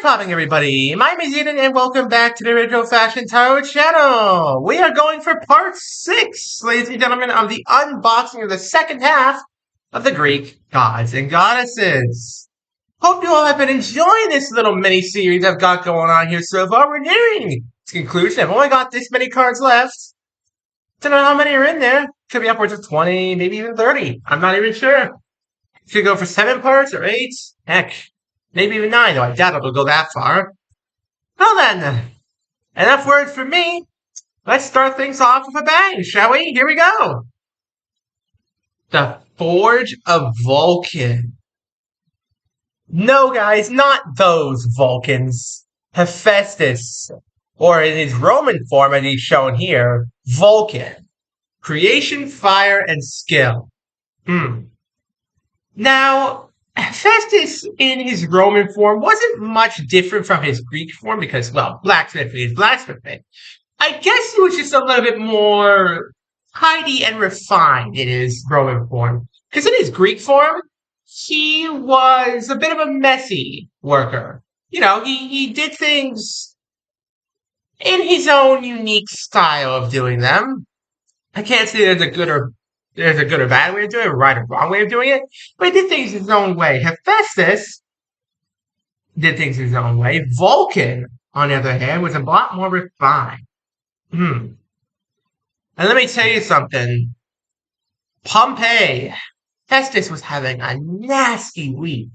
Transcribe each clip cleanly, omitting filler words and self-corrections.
Popping, everybody? My name is Eden, and welcome back to the Retro Fashion Tarot channel. We are going for part 6, ladies and gentlemen, of the unboxing of the second half of the Greek gods and goddesses. Hope you all have been enjoying this little mini-series I've got going on here so far. We're nearing its conclusion. I've only got this many cards left. Don't know how many are in there. Could be upwards of 20, maybe even 30. I'm not even sure. Should go for 7 parts or 8? Heck. Maybe even 9, though I doubt it'll go that far. Well then, enough words from me. Let's start things off with a bang, shall we? Here we go. The Forge of Vulcan. No, guys, not those Vulcans. Hephaestus, or in his Roman form as he's shown here, Vulcan. Creation, fire, and skill. Now, Hephaestus in his Roman form wasn't much different from his Greek form because, well, blacksmithing is blacksmithing. I guess he was just a little bit more tidy and refined in his Roman form. Because in his Greek form, he was a bit of a messy worker. You know, he did things in his own unique style of doing them. I can't say there's a good or bad way of doing it, or right or wrong way of doing it, but he did things his own way. Hephaestus did things his own way. Vulcan, on the other hand, was a lot more refined. And let me tell you something. Pompeii, Hephaestus was having a nasty week.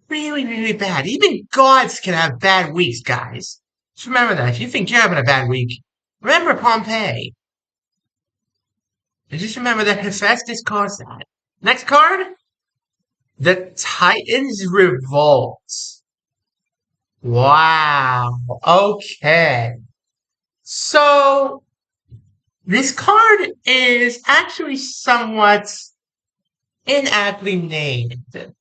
Really, really bad. Even gods can have bad weeks, guys. Just remember that. If you think you're having a bad week, remember Pompeii. And just remember that Hephaestus caused that. Next card. The Titans Revolt. Wow. Okay. So, this card is actually somewhat inaptly named.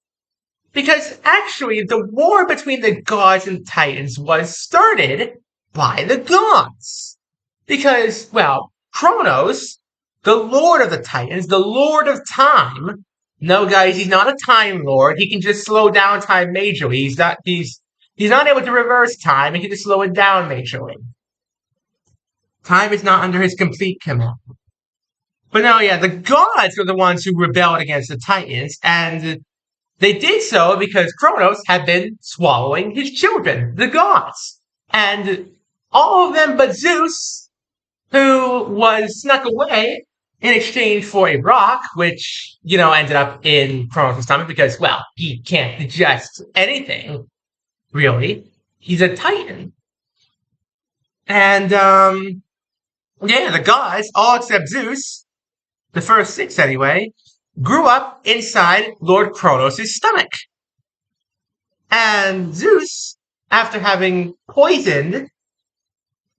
Because actually, the war between the gods and Titans was started by the gods. Because, well, Kronos, the Lord of the Titans, the Lord of Time. No, guys, he's not a Time Lord. He can just slow down time majorly. He's not able to reverse time. He can just slow it down majorly. Time is not under his complete command. But no, yeah, the gods were the ones who rebelled against the Titans, and they did so because Kronos had been swallowing his children, the gods. And all of them but Zeus, who was snuck away in exchange for a rock, which, you know, ended up in Kronos' stomach because, well, he can't digest anything, really. He's a Titan. And, yeah, the gods, all except Zeus, the first 6 anyway, grew up inside Lord Kronos' stomach. And Zeus, after having poisoned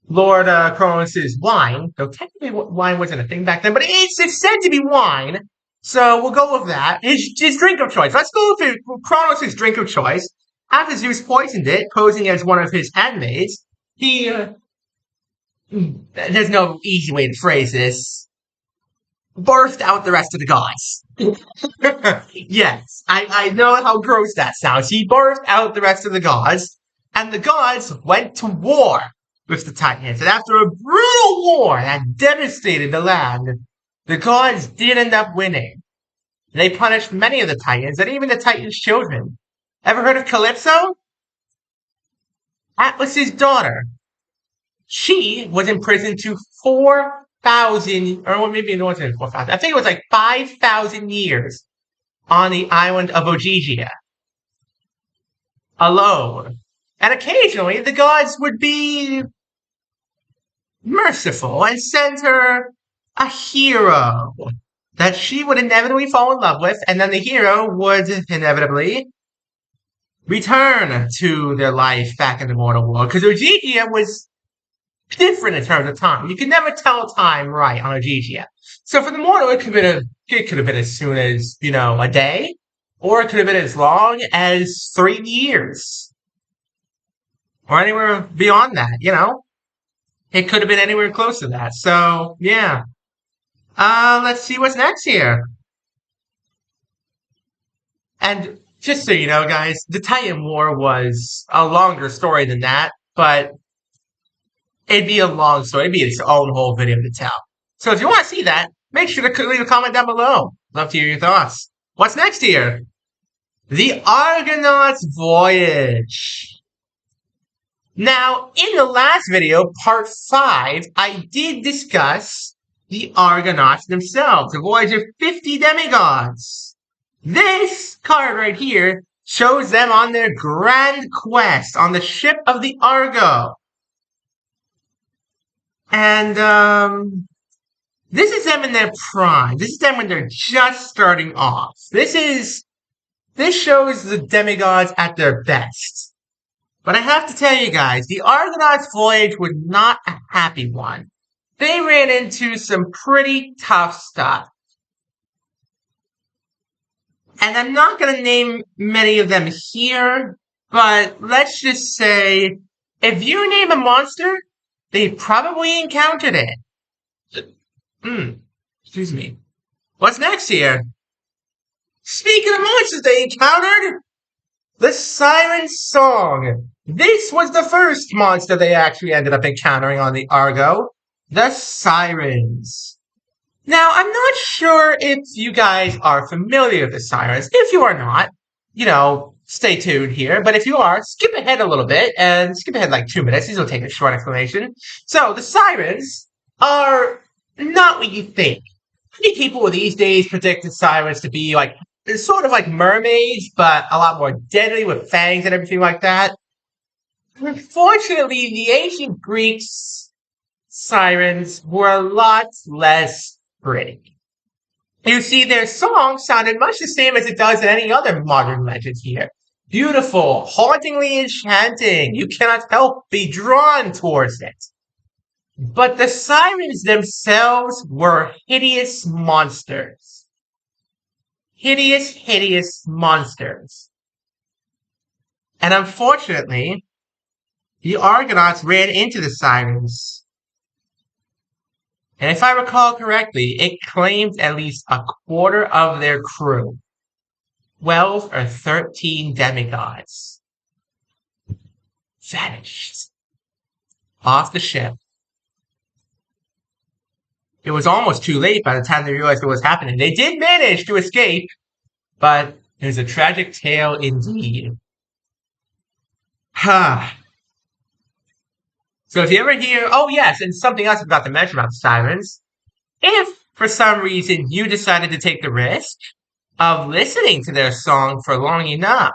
Lord Kronos' wine, though technically wine wasn't a thing back then, but it's said to be wine, so we'll go with that. His drink of choice. Let's go with Kronos' drink of choice. After Zeus poisoned it, posing as one of his handmaids, he, there's no easy way to phrase this, birthed out the rest of the gods. Yes, I know how gross that sounds. He birthed out the rest of the gods, and the gods went to war with the Titans. And after a brutal war that devastated the land, the gods did end up winning. They punished many of the Titans, and even the Titans' children. Ever heard of Calypso? Atlas's daughter. She was imprisoned to 4,000, or maybe it wasn't 4,000. I think it was like 5,000 years on the island of Ogygia. Alone. And occasionally, the gods would be merciful and send her a hero that she would inevitably fall in love with, and then the hero would inevitably return to their life back in the mortal world. Because Ogygia was different in terms of time. You could never tell time right on Ogygia. So for the mortal, it could have been as soon as, you know, a day, or it could have been as long as 3 years. Or anywhere beyond that, you know? It could have been anywhere close to that. So, yeah. Let's see what's next here. And Just so you know, guys, the Titan War was a longer story than that, but it'd be a long story. It'd be its own whole video to tell. So if you want to see that, make sure to leave a comment down below. Love to hear your thoughts. What's next here? The Argonaut's Voyage. Now, in the last video, part 5, I did discuss the Argonauts themselves, the voyage of 50 demigods. This card right here shows them on their grand quest on the ship of the Argo. And, this is them in their prime. This is them when they're just starting off. This shows the demigods at their best. But I have to tell you guys, the Argonauts' voyage was not a happy one. They ran into some pretty tough stuff. And I'm not going to name many of them here, but let's just say, if you name a monster, they probably encountered it. Excuse me. What's next here? Speaking of monsters they encountered, the Siren Song. This was the first monster they actually ended up encountering on the Argo. The Sirens. Now, I'm not sure if you guys are familiar with the Sirens. If you are not, stay tuned here. But if you are, skip ahead a little bit and skip ahead like 2 minutes. These will take a short explanation. So, the Sirens are not what you think. Many people these days predict the Sirens to be like, sort of like mermaids, but a lot more deadly with fangs and everything like that. Unfortunately, the ancient Greeks' sirens were a lot less pretty. You see, their song sounded much the same as it does in any other modern legend here. Beautiful, hauntingly enchanting. You cannot help be drawn towards it. But the sirens themselves were hideous monsters. Hideous, hideous monsters. And unfortunately, the Argonauts ran into the Sirens. And if I recall correctly, it claimed at least a quarter of their crew. 12 or 13 demigods vanished off the ship. It was almost too late by the time they realized what was happening. They did manage to escape, but it was a tragic tale indeed. So if you ever hear, oh yes, and something else I forgot to mention about the Sirens, if for some reason you decided to take the risk of listening to their song for long enough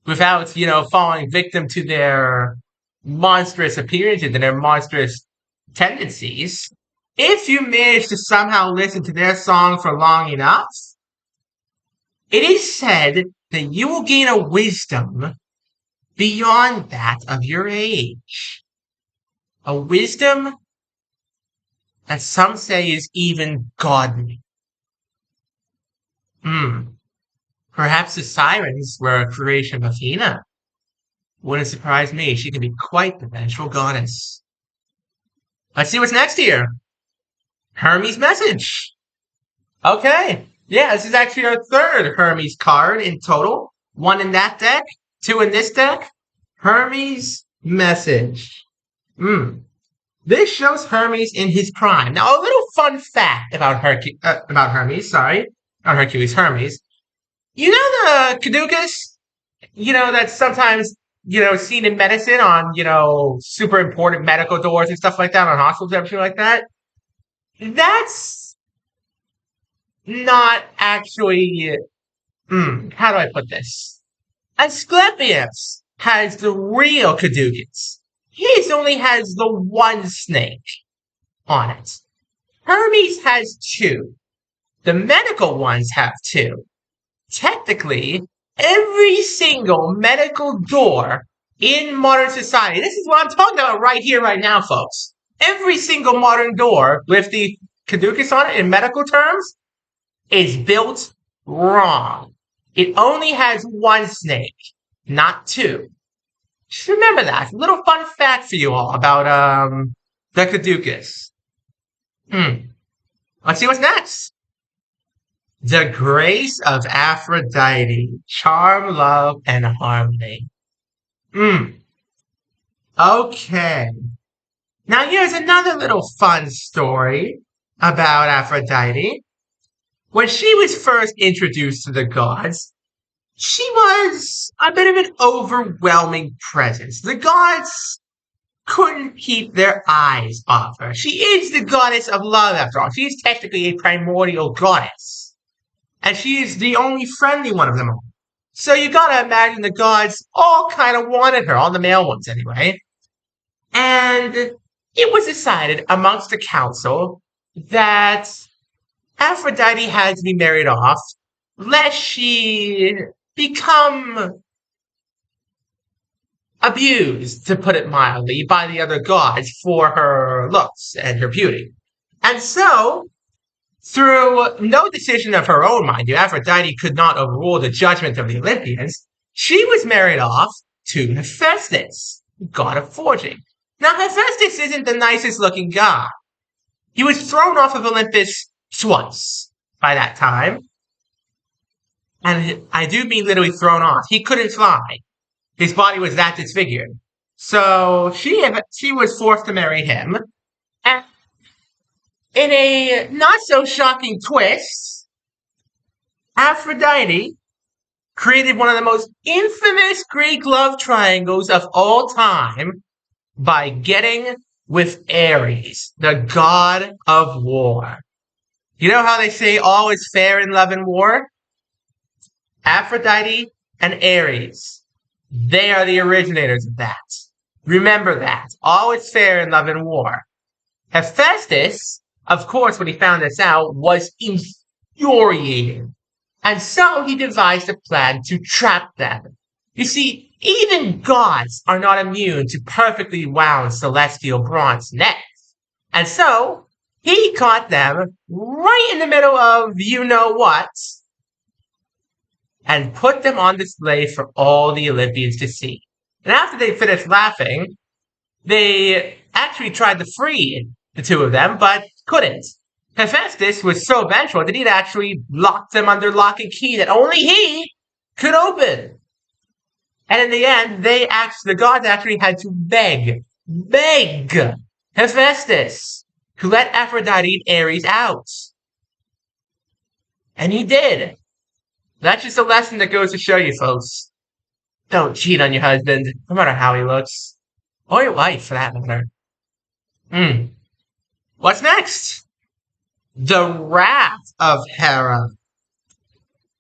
without, falling victim to their monstrous appearances and their monstrous tendencies, if you manage to somehow listen to their song for long enough, it is said that you will gain a wisdom beyond that of your age. A wisdom that some say is even godly. Perhaps the Sirens were a creation of Athena. Wouldn't surprise me. She can be quite the vengeful goddess. Let's see what's next here. Hermes' Message. Okay. Yeah, this is actually our third Hermes card in total. 1 in that deck, 2 in this deck. Hermes' Message. This shows Hermes in his prime. Now, a little fun fact about Hermes. You know the caduceus? That's sometimes, seen in medicine on, super important medical doors and stuff like that, on hospitals and everything like that? That's not actually, how do I put this? Asclepius has the real caduceus. His only has the one snake on it. Hermes has 2. The medical ones have 2. Technically, every single medical door in modern society, this is what I'm talking about right here, right now, folks. Every single modern door with the caduceus on it in medical terms is built wrong. It only has 1 snake, not 2. Just remember that. A little fun fact for you all about the caduceus. Let's see what's next. The grace of Aphrodite, charm, love, and harmony. Mm, okay. Now here's another little fun story about Aphrodite. When she was first introduced to the gods, she was a bit of an overwhelming presence. The gods couldn't keep their eyes off her. She is the goddess of love, after all. She is technically a primordial goddess. And she is the only friendly one of them all. So you gotta imagine the gods all kind of wanted her, all the male ones anyway. And it was decided amongst the council that Aphrodite had to be married off, lest she become abused, to put it mildly, by the other gods for her looks and her beauty. And so, through no decision of her own, mind you, Aphrodite could not overrule the judgment of the Olympians, she was married off to Hephaestus, god of forging. Now, Hephaestus isn't the nicest looking god. He was thrown off of Olympus twice by that time. And I do mean literally thrown off. He couldn't fly. His body was that disfigured. So she was forced to marry him. And in a not so shocking twist, Aphrodite created one of the most infamous Greek love triangles of all time by getting with Ares, the god of war. You know how they say all is fair in love and war? Aphrodite and Ares. They are the originators of that. Remember that. All is fair in love and war. Hephaestus, of course, when he found this out, was infuriated. And so he devised a plan to trap them. You see, even gods are not immune to perfectly wound celestial bronze nets. And so he caught them right in the middle of you-know-what, and put them on display for all the Olympians to see. And after they finished laughing, they actually tried to free the two of them, but couldn't. Hephaestus was so vengeful that he'd actually locked them under lock and key that only he could open. And in the end, the gods actually had to beg Hephaestus to let Aphrodite and Ares out. And he did. That's just a lesson that goes to show you, folks. Don't cheat on your husband, no matter how he looks. Or your wife, for that matter. What's next? The Wrath of Hera.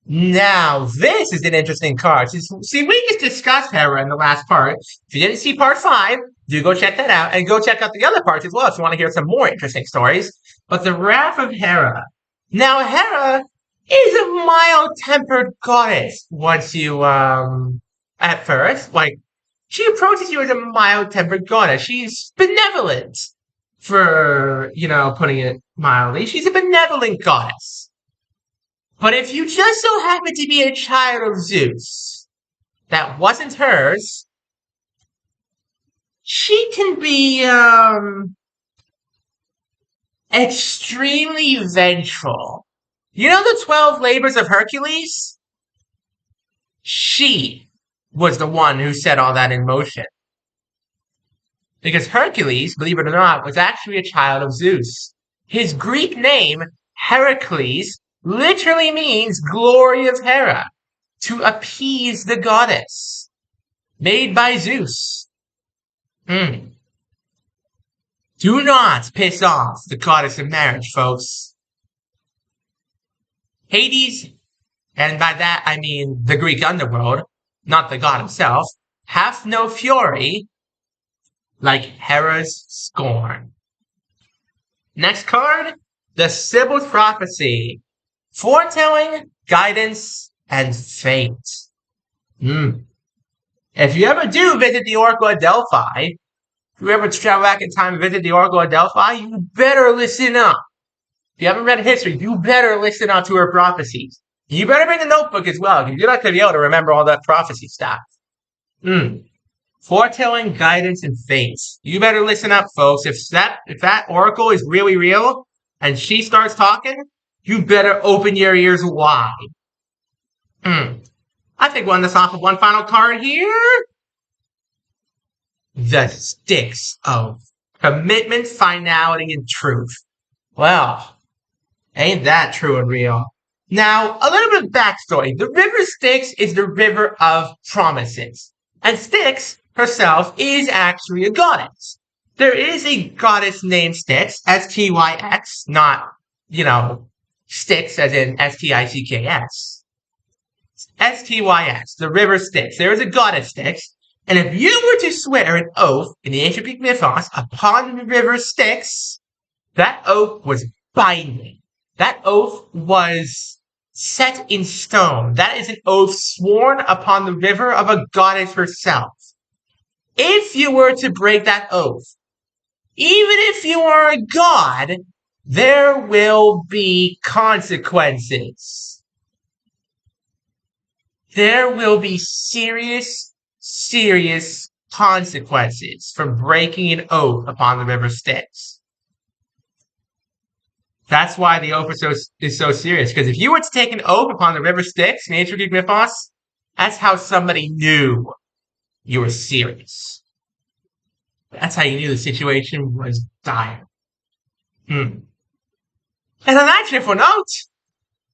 Now, this is an interesting card. See, we just discussed Hera in the last part. If you didn't see part 5, do go check that out. And go check out the other parts as well if you want to hear some more interesting stories. But the Wrath of Hera. Now, Hera is a mild-tempered goddess once you, at first. Like, she approaches you as a mild-tempered goddess. She's benevolent, for, putting it mildly. She's a benevolent goddess. But if you just so happen to be a child of Zeus that wasn't hers, she can be, extremely vengeful. You know the 12 labors of Hercules? She was the one who set all that in motion. Because Hercules, believe it or not, was actually a child of Zeus. His Greek name, Heracles, literally means glory of Hera, to appease the goddess, made by Zeus. Do not piss off the goddess of marriage, folks. Hades, and by that I mean the Greek underworld, not the god himself, hath no fury like Hera's scorn. Next card, the Sibyl's Prophecy. Foretelling, guidance, and fate. If you ever do visit the Oracle of Delphi, if you ever travel back in time and visit the Oracle of Delphi, you better listen up. If you haven't read history, you better listen up to her prophecies. You better bring a notebook as well, because you're not going to be able to remember all that prophecy stuff. Foretelling, guidance, and fate. You better listen up, folks. If that oracle is really real, and she starts talking, you better open your ears wide. I think we'll end this off with one final card here. The Sticks of Commitment, Finality, and Truth. Well, ain't that true and real? Now, a little bit of backstory. The river Styx is the river of promises. And Styx herself is actually a goddess. There is a goddess named Styx, S-T-Y-X, not, Styx as in S-T-I-C-K-S. S-T-Y-X, the river Styx. There is a goddess Styx. And if you were to swear an oath in the ancient Greek mythos upon the river Styx, that oath was binding. That oath was set in stone. That is an oath sworn upon the river of a goddess herself. If you were to break that oath, even if you are a god, there will be consequences. There will be serious consequences for breaking an oath upon the river Styx. That's why the oath is so serious. Because if you were to take an oath upon the river Styx in ancient Greek mythos, that's how somebody knew you were serious. That's how you knew the situation was dire. And on that cheerful note,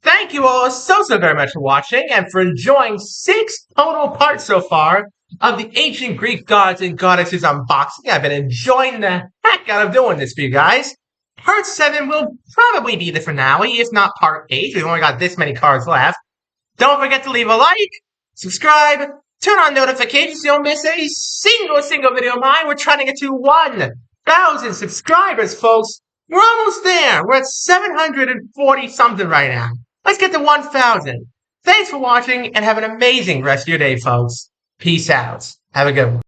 thank you all so very much for watching and for enjoying 6 total parts so far of the ancient Greek gods and goddesses unboxing. I've been enjoying the heck out of doing this for you guys. Part 7 will probably be the finale, if not part 8. We've only got this many cards left. Don't forget to leave a like, subscribe, turn on notifications so you don't miss a single video of mine. We're trying to get to 1,000 subscribers, folks. We're almost there. We're at 740 something right now. Let's get to 1,000. Thanks for watching and have an amazing rest of your day, folks. Peace out. Have a good one.